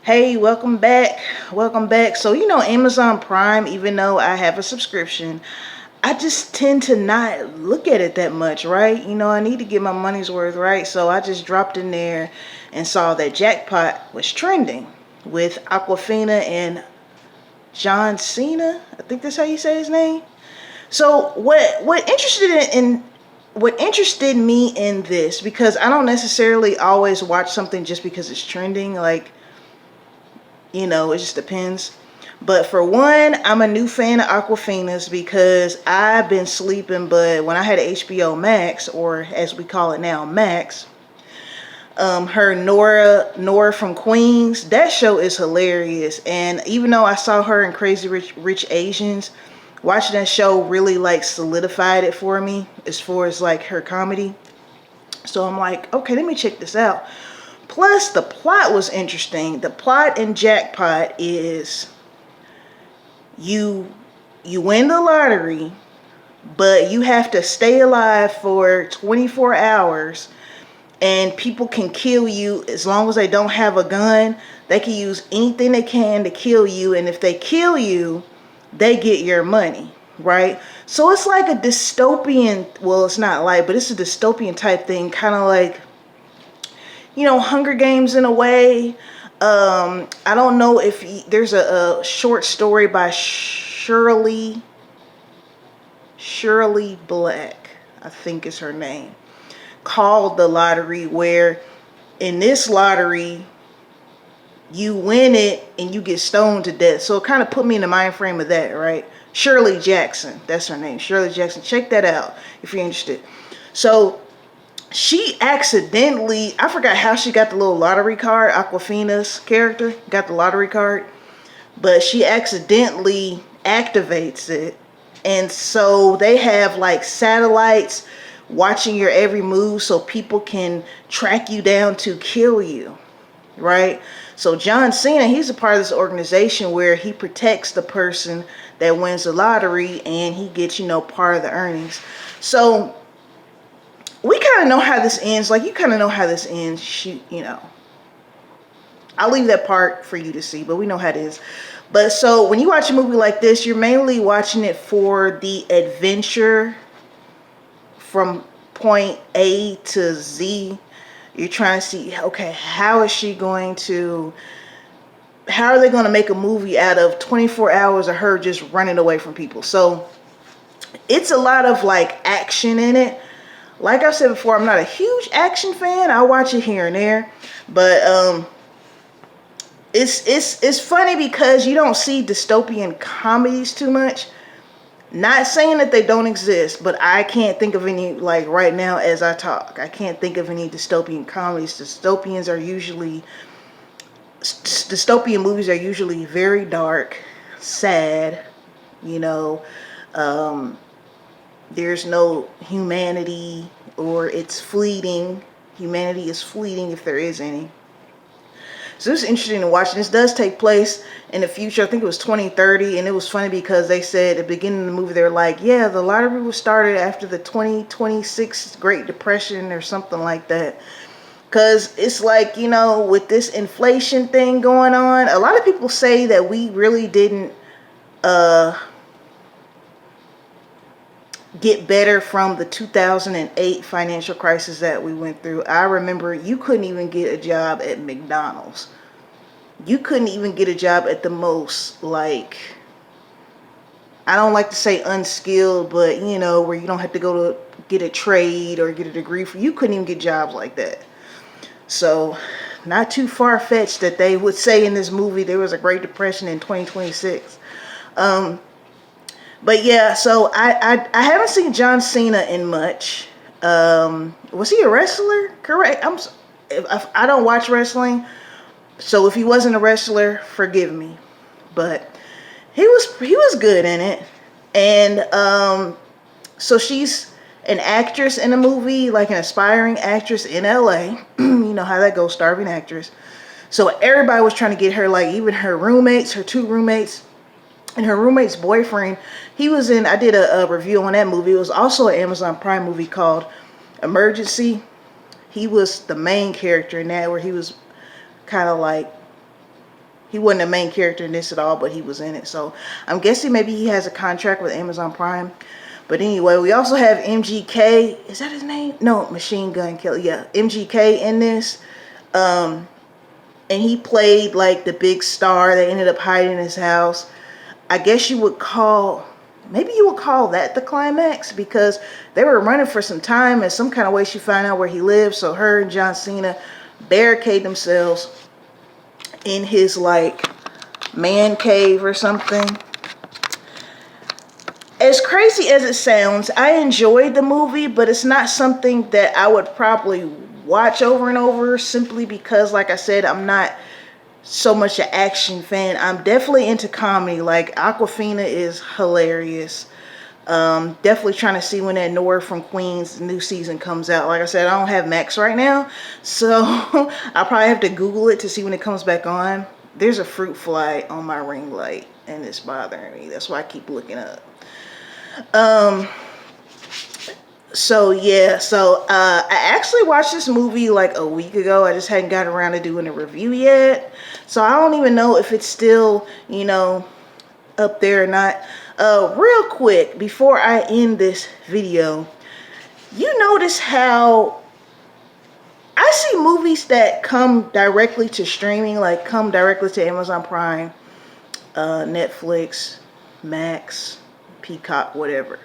Hey, welcome back. Welcome back. So, Amazon Prime, even though I have a subscription, I just tend to not look at it that much, right? I need to get my money's worth, right? So, I just dropped in there and saw that Jackpot was trending with Awkafina and John Cena. I think that's how you say his name. So, what interested me in this, because I don't necessarily always watch something just because it's trending, like it just depends. But for one, I'm a new fan of Aquafina's because I've been sleeping, but when I had HBO Max, or as we call it now, Max, her Nora from Queens, that show is hilarious. And even though I saw her in Crazy Rich Asians, watching that show really like solidified it for me as far as like her comedy. So I'm like, okay, let me check this out. Plus, the plot was interesting. The plot in Jackpot is you you win the lottery, but you have to stay alive for 24 hours, and people can kill you as long as they don't have a gun. They can use anything they can to kill you, and if they kill you, they get your money, right? So it's like a dystopian, well, it's not like, but it's a dystopian type thing, kind of like Hunger Games in a way. I don't know if there's a short story by Shirley Black, I think is her name, called The Lottery, where in this lottery you win it and you get stoned to death. So it kind of put me in the mind frame of that, right? Shirley Jackson, that's her name, Shirley Jackson. Check that out if you're interested. So she accidentally, I forgot how she got the little lottery card. Aquafina's character got the lottery card, but she accidentally activates it. And so they have like satellites watching your every move so people can track you down to kill you, right? So John Cena, he's a part of this organization where he protects the person that wins the lottery, and he gets, part of the earnings. So we kind of know how this ends. Like, you kind of know how this ends. I'll leave that part for you to see, but we know how it is. But so when you watch a movie like this, you're mainly watching it for the adventure from point A to Z. You're trying to see, okay, how are they going to make a movie out of 24 hours of her just running away from people? So it's a lot of like action in it. Like I said before, I'm not a huge action fan. I watch it here and there, but it's funny because you don't see dystopian comedies too much. Not saying that they don't exist, but I can't think of any, like right now as I talk. I can't think of any dystopian comedies. Dystopian movies are usually very dark, sad. You know, um, there's no humanity, or it's fleeting. Humanity is fleeting if there is any. So it's interesting to watch. This does take place in the future. I think it was 2030, and it was funny because they said at the beginning of the movie, they're like, yeah, the lottery was started after the 2026 Great Depression or something like that. Because it's like, with this inflation thing going on, a lot of people say that we really didn't get better from the 2008 financial crisis that we went through. I remember you couldn't even get a job at McDonald's. You couldn't even get a job at the most, like, I don't like to say unskilled, but where you don't have to go to get a trade or get a degree for. You couldn't even get jobs like that. So not too far-fetched that they would say in this movie there was a Great Depression in 2026. But yeah, so I haven't seen John Cena in much. Was he a wrestler? Correct. I don't watch wrestling, so if he wasn't a wrestler, forgive me. But he was good in it, and so she's an actress in a movie, like an aspiring actress in LA. You know how that goes, starving actress. So everybody was trying to get her, like even her roommates, her two roommates. And her roommate's boyfriend, he was in, I did a review on that movie. It was also an Amazon Prime movie called Emergency. He was the main character in that, where he was kind of like He wasn't a main character in this at all, but he was in it. So I'm guessing maybe he has a contract with Amazon Prime. But anyway, we also have MGK. Is that his name? No, Machine Gun Kelly. Yeah, MGK in this. And he played like the big star that ended up hiding in his house. I guess you would call, maybe you would call that the climax, because they were running for some time, and some kind of way she found out where he lived. So her and John Cena barricade themselves in his like man cave or something. As crazy as it sounds, I enjoyed the movie, but it's not something that I would probably watch over and over, simply because, like I said, I'm not so much an action fan. I'm definitely into comedy. Like Awkafina is hilarious. Definitely trying to see when that Nora from Queens new season comes out. Like I said, I don't have Max right now, so I'll probably have to Google it to see when it comes back on. There's a fruit fly on my ring light and it's bothering me. That's why I keep looking up. So yeah, I actually watched this movie like a week ago. I just hadn't gotten around to doing a review yet, so I don't even know if it's still, you know, up there or not. Real quick before I end this video, you notice how I see movies that come directly to streaming, like come directly to Amazon Prime, Netflix, Max, Peacock, whatever,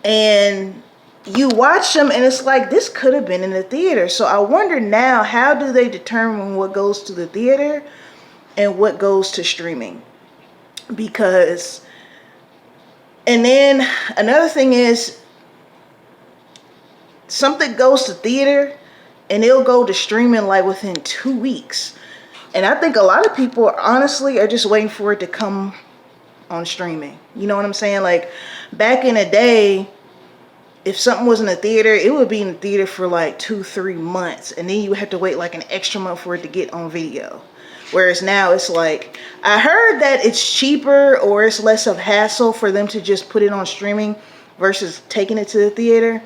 and you watch them and it's like, this could have been in the theater. So I wonder now, how do they determine what goes to the theater and what goes to streaming? Because, and then another thing is, something goes to theater and it'll go to streaming like within 2 weeks. And I think a lot of people honestly are just waiting for it to come on streaming. You know what I'm saying? Like back in the day, if something was in the theater, it would be in the theater for like 2-3 months, and then you would have to wait like an extra month for it to get on video. Whereas now it's like, I heard that it's cheaper or it's less of hassle for them to just put it on streaming versus taking it to the theater.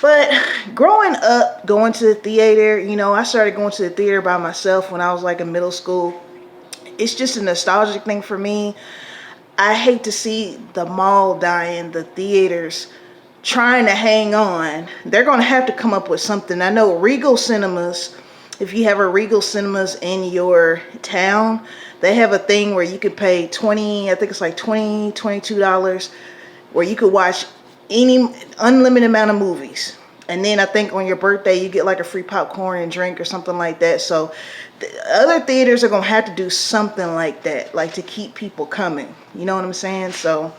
But growing up, going to the theater, you know, I started going to the theater by myself when I was like in middle school. It's just a nostalgic thing for me. I hate to see the mall dying, the theaters trying to hang on. They're going to have to come up with something. I know Regal Cinemas, if you have a Regal Cinemas in your town, they have a thing where you could pay I think it's like $22, where you could watch any unlimited amount of movies. And then I think on your birthday, you get like a free popcorn and drink or something like that. So the other theaters are going to have to do something like that, like to keep people coming. You know what I'm saying? So,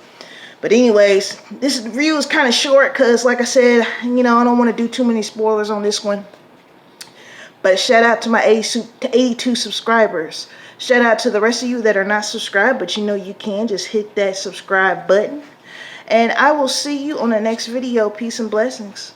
but anyways, this review is kind of short because, like I said, you know, I don't want to do too many spoilers on this one. But shout out to my 82 subscribers. Shout out to the rest of you that are not subscribed, but you know you can. Just hit that subscribe button. And I will see you on the next video. Peace and blessings.